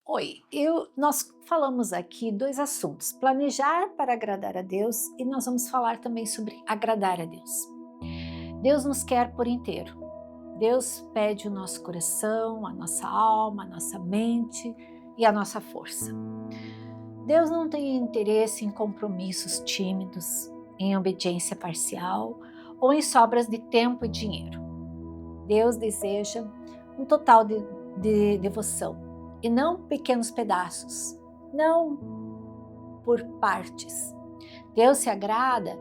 Oi, nós falamos aqui dois assuntos: planejar para agradar a Deus, e nós vamos falar também sobre agradar a Deus. Deus nos quer por inteiro. Deus pede o nosso coração, a nossa alma, a nossa mente e a nossa força. Deus não tem interesse em compromissos tímidos, em obediência parcial ou em sobras de tempo e dinheiro. Deus deseja um total de devoção e não pequenos pedaços, não por partes. Deus se agrada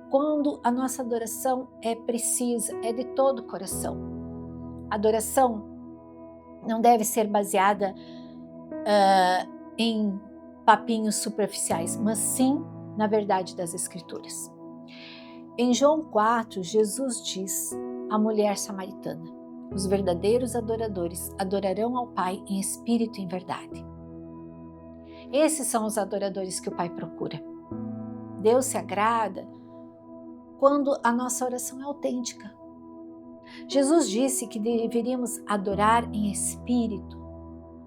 quando a nossa adoração é precisa, é de todo o coração. A adoração não deve ser baseada em papinhos superficiais, mas sim na verdade das Escrituras. Em João 4, Jesus diz à mulher samaritana: os verdadeiros adoradores adorarão ao Pai em espírito e em verdade. Esses são os adoradores que o Pai procura. Deus se agrada quando a nossa oração é autêntica. Jesus disse que deveríamos adorar em espírito,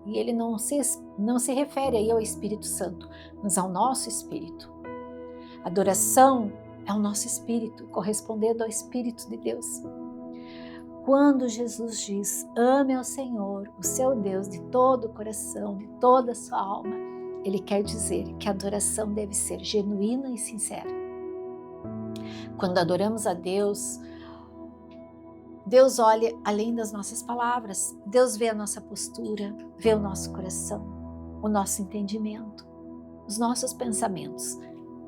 e ele não se refere aí ao Espírito Santo, mas ao nosso espírito. Adoração é o nosso espírito, correspondendo ao Espírito de Deus. Quando Jesus diz: ame ao Senhor, o seu Deus, de todo o coração, de toda a sua alma, ele quer dizer que a adoração deve ser genuína e sincera. Quando adoramos a Deus, Deus olha além das nossas palavras. Deus vê a nossa postura, vê o nosso coração, o nosso entendimento, os nossos pensamentos.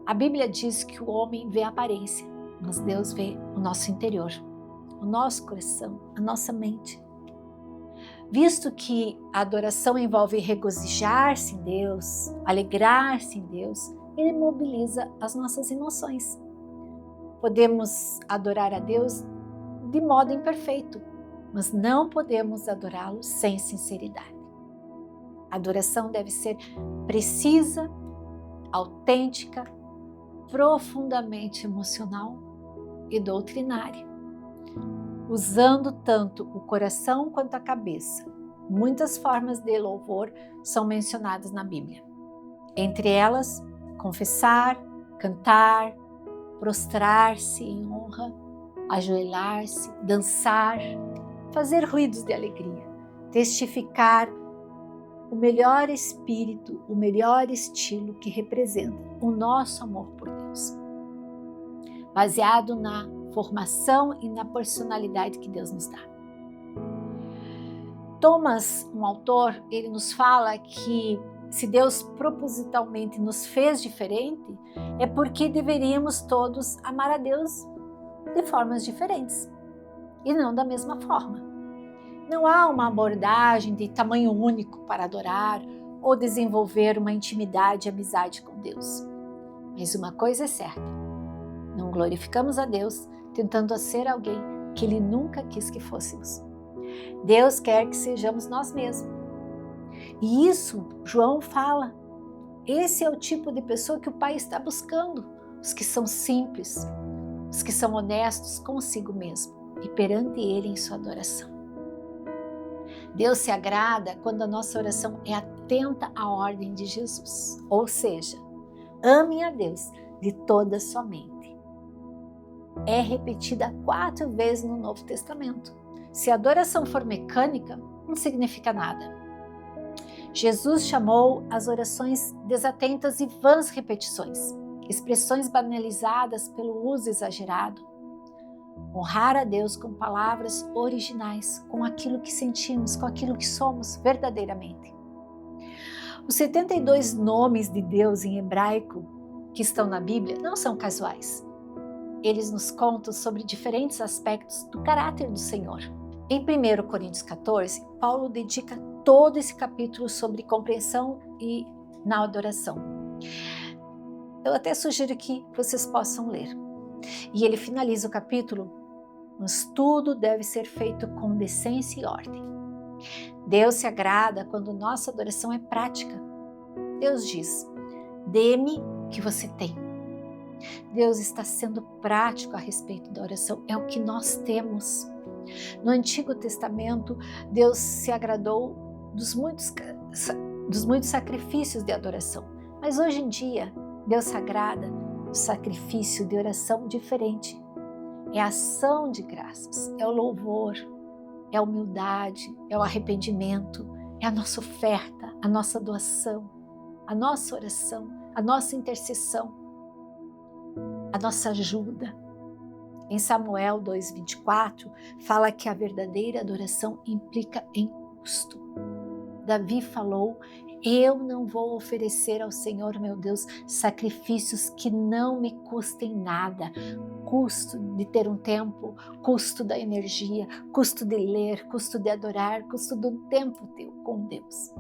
A Bíblia diz que o homem vê a aparência, mas Deus vê o nosso interior, o nosso coração, a nossa mente. Visto que a adoração envolve regozijar-se em Deus, alegrar-se em Deus, ele mobiliza as nossas emoções. Podemos adorar a Deus de modo imperfeito, mas não podemos adorá-lo sem sinceridade. A adoração deve ser precisa, autêntica, profundamente emocional e doutrinária, usando tanto o coração quanto a cabeça. Muitas formas de louvor são mencionadas na Bíblia. Entre elas, confessar, cantar, prostrar-se em honra, ajoelhar-se, dançar, fazer ruídos de alegria, testificar o melhor espírito, o melhor estilo que representa o nosso amor por Deus, baseado na formação e na personalidade que Deus nos dá. Thomas, um autor, ele nos fala que se Deus propositalmente nos fez diferente, é porque deveríamos todos amar a Deus de formas diferentes e não da mesma forma. Não há uma abordagem de tamanho único para adorar ou desenvolver uma intimidade e amizade com Deus. Mas uma coisa é certa: não glorificamos a Deus tentando ser alguém que Ele nunca quis que fôssemos. Deus quer que sejamos nós mesmos. E isso, João fala, esse é o tipo de pessoa que o Pai está buscando: os que são simples, os que são honestos consigo mesmo e perante Ele em sua adoração. Deus se agrada quando a nossa oração é atenta à ordem de Jesus, ou seja, ame a Deus de toda a sua mente. É repetida 4 vezes no Novo Testamento. Se a adoração for mecânica, não significa nada. Jesus chamou as orações desatentas e vãs repetições, expressões banalizadas pelo uso exagerado. Honrar a Deus com palavras originais, com aquilo que sentimos, com aquilo que somos verdadeiramente. Os 72 nomes de Deus em hebraico que estão na Bíblia não são casuais. Eles nos contam sobre diferentes aspectos do caráter do Senhor. Em 1 Coríntios 14, Paulo dedica todo esse capítulo sobre compreensão e na adoração. Eu até sugiro que vocês possam ler. E ele finaliza o capítulo: mas tudo deve ser feito com decência e ordem. Deus se agrada quando nossa adoração é prática. Deus diz: dê-me o que você tem. Deus está sendo prático a respeito da oração, é o que nós temos. No Antigo Testamento, Deus se agradou dos muitos sacrifícios de adoração. Mas hoje em dia, Deus agrada o sacrifício de oração diferente. É a ação de graças, é o louvor, é a humildade, é o arrependimento, é a nossa oferta, a nossa doação, a nossa oração, a nossa intercessão, a nossa ajuda. Em Samuel 2:24, fala que a verdadeira adoração implica em custo. Davi falou: eu não vou oferecer ao Senhor meu Deus sacrifícios que não me custem nada. Custo de ter um tempo, custo da energia, custo de ler, custo de adorar, custo do tempo teu com Deus.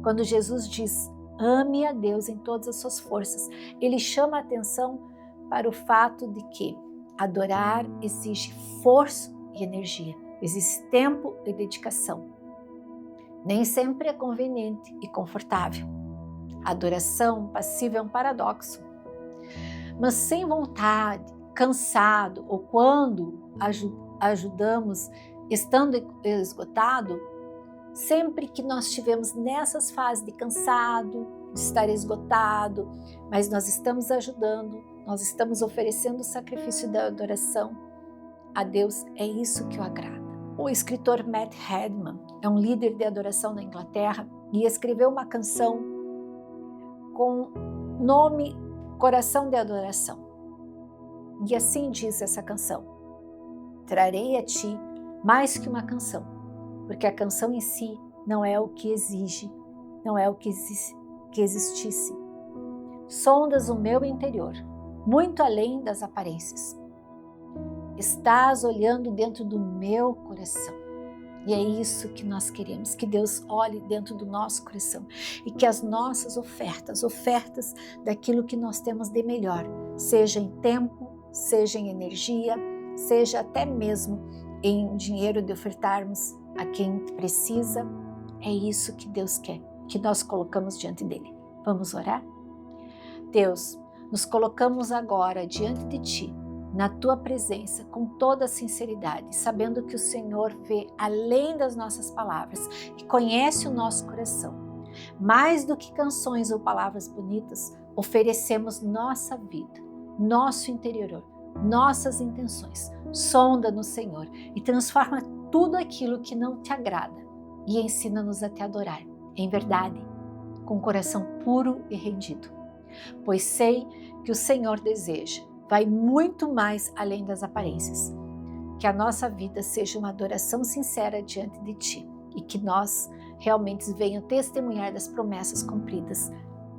Quando Jesus diz: ame a Deus em todas as suas forças, ele chama a atenção para o fato de que adorar exige força e energia, exige tempo e dedicação. Nem sempre é conveniente e confortável. A adoração passiva é um paradoxo. Mas sem vontade, cansado ou quando ajudamos estando esgotado, sempre que nós estivemos nessas fases de cansado, de estar esgotado, mas nós estamos ajudando, nós estamos oferecendo o sacrifício da adoração a Deus, é isso que o agrada. O escritor Matt Redman é um líder de adoração na Inglaterra e escreveu uma canção com nome Coração de Adoração. E assim diz essa canção: trarei a ti mais que uma canção, porque a canção em si não é o que exige, não é o que existisse. Sondas o meu interior, muito além das aparências. Estás olhando dentro do meu coração. E é isso que nós queremos, que Deus olhe dentro do nosso coração e que as nossas ofertas daquilo que nós temos de melhor, seja em tempo, seja em energia, seja até mesmo em dinheiro de ofertarmos a quem precisa, é isso que Deus quer, que nós colocamos diante dele. Vamos orar? Deus, nos colocamos agora diante de Ti, na Tua presença, com toda a sinceridade, sabendo que o Senhor vê além das nossas palavras e conhece o nosso coração. Mais do que canções ou palavras bonitas, oferecemos nossa vida, nosso interior, nossas intenções. Sonda-nos, Senhor, e transforma tudo aquilo que não Te agrada e ensina-nos a Te adorar, em verdade, com o coração puro e rendido. Pois sei que o Senhor deseja, vai muito mais além das aparências. Que a nossa vida seja uma adoração sincera diante de Ti e que nós realmente venhamos testemunhar das promessas cumpridas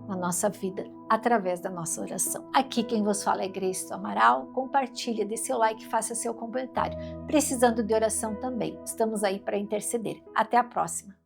na nossa vida através da nossa oração. Aqui quem vos fala é Grace Amaral. Compartilhe, dê seu like, faça seu comentário. Precisando de oração também, estamos aí para interceder. Até a próxima!